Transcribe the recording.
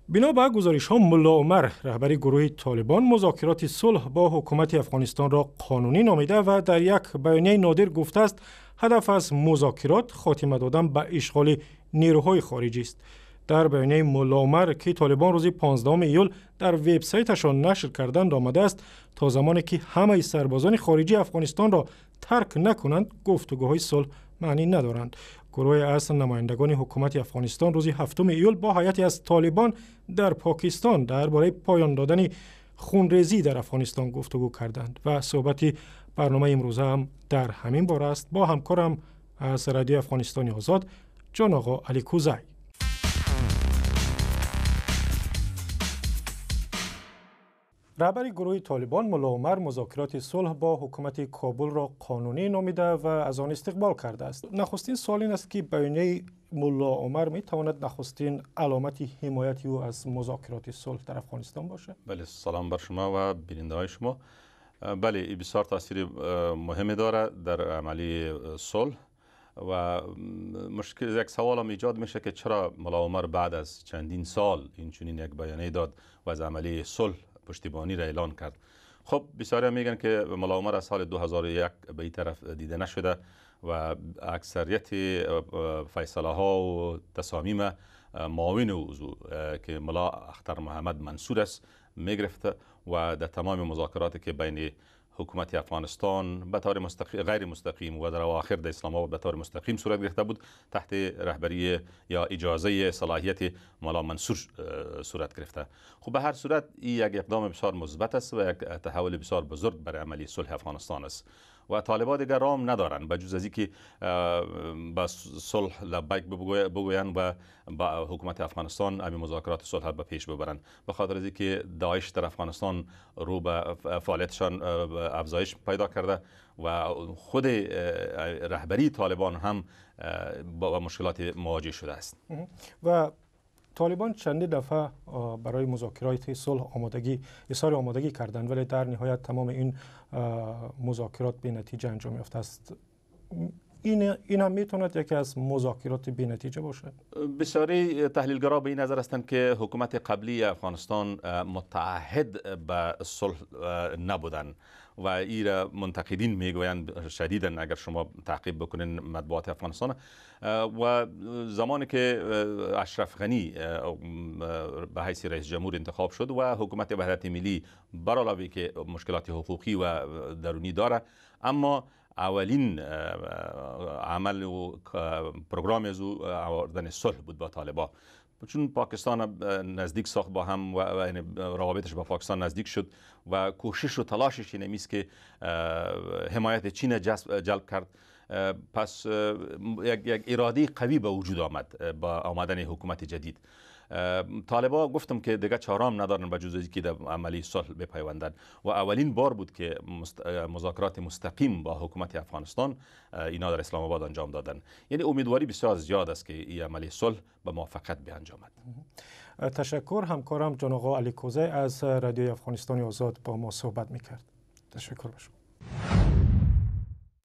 بنا به گزارش ها ملا عمر رهبر گروه طالبان مذاکرات صلح با حکومت افغانستان را قانونی نامیده و در یک بیانیه نادر گفته است هدف از مذاکرات خاتمه دادن به اشغال نیروهای خارجی است. در بیانیه ملا عمر که طالبان روز 15 ایول در وبسایتشان نشر کردند آمده است تا زمانی که همه سربازان خارجی افغانستان را ترک نکنند گفتگوهای صلح معنی ندارند. گروه اصل نمایندگان حکومت افغانستان روز 7 ایول با هیئتی از طالبان در پاکستان درباره پایان دادن خونریزی در افغانستان گفتگو کردند و صحبت برنامه امروزه هم در همین باره است. با همکارم از رادیو افغانستان آزاد جان آقا علی کوزی. رهبر گروه طالبان ملا عمر مذاکرات صلح با حکومت کابل را قانونی نامیده و از آن استقبال کرده است. نخستین سوال این است که بیانیه ملا عمر می تواند نخستین علامت حمایت او از مذاکرات صلح در افغانستان باشه؟ بله، سلام بر شما و بیننده های شما. بله، این بسیار تاثیر مهمی داره در عملی صلح و مشکل یک سوال هم ایجاد میشه که چرا ملا عمر بعد از چندین سال این چنین یک بیانیه داد و از عملی صلح پشتیبانی را اعلان کرد. خب بسیاری میگن که ملا عمر از سال 2001 به این طرف دیده نشده و اکثریت فیصله ها و تصامیم معاون او که ملا اختر محمد منصور است میگرفته و در تمام مذاکراتی که بین حکومت افغانستان به طور غیر مستقیم و در اواخر در اسلام آباد به طور مستقیم صورت گرفته بود تحت رهبری یا اجازه صلاحیت مولا منصور صورت گرفته. خب به هر صورت این یک اقدام بسیار مثبت است و یک تحول بسیار بزرگ برای عملی صلح افغانستان است و طالبان دیگر رام ندارند بجز از اینکه با صلح لبیک بگویند و با حکومت افغانستان همین مذاکرات صلح به پیش ببرند، به خاطر از اینکه داعش در افغانستان رو به فعالیتشان افزایش پیدا کرده و خود رهبری طالبان هم با مشکلات مواجه شده است. و طالبان چندین دفعه برای مذاکرات صلح اظهار آمادگی کردند ولی در نهایت تمام این مذاکرات به نتیجه انجام یافته است. این هم میتوند یکی از مذاکرات بی نتیجه باشه؟ بسیاری تحلیلگرا به این نظر هستند که حکومت قبلی افغانستان متعهد به صلح نبودند و این را منتقدین میگویند شدیداً اگر شما تعقیب بکنین مطبوعات افغانستان و زمانی که اشرف غنی به حیث رئیس جمهور انتخاب شد و حکومت وحدت ملی برعلاوه که مشکلات حقوقی و درونی داره اما اولین عمل و پروگرام از او آوردن صلح بود با طالبان، چون پاکستان نزدیک ساخت با هم و روابطش با پاکستان نزدیک شد و کوشش و تلاشش این است که حمایت چین جلب کرد. پس یک اراده قوی به وجود آمد با آمدن حکومت جدید. طالبان گفتم که دیگه چارام ندارن به جز اینکه در عملی صلح بپیوندند و اولین بار بود که مذاکرات مستقیم با حکومت افغانستان اینا در اسلام آباد انجام دادن. یعنی امیدواری بسیار زیاد است که این عملی صلح به موافقت بیانجامد. تشکر. همکارم جان آقا علی کوزی از رادیو افغانستان آزاد با ما صحبت میکرد. تشکر بشم.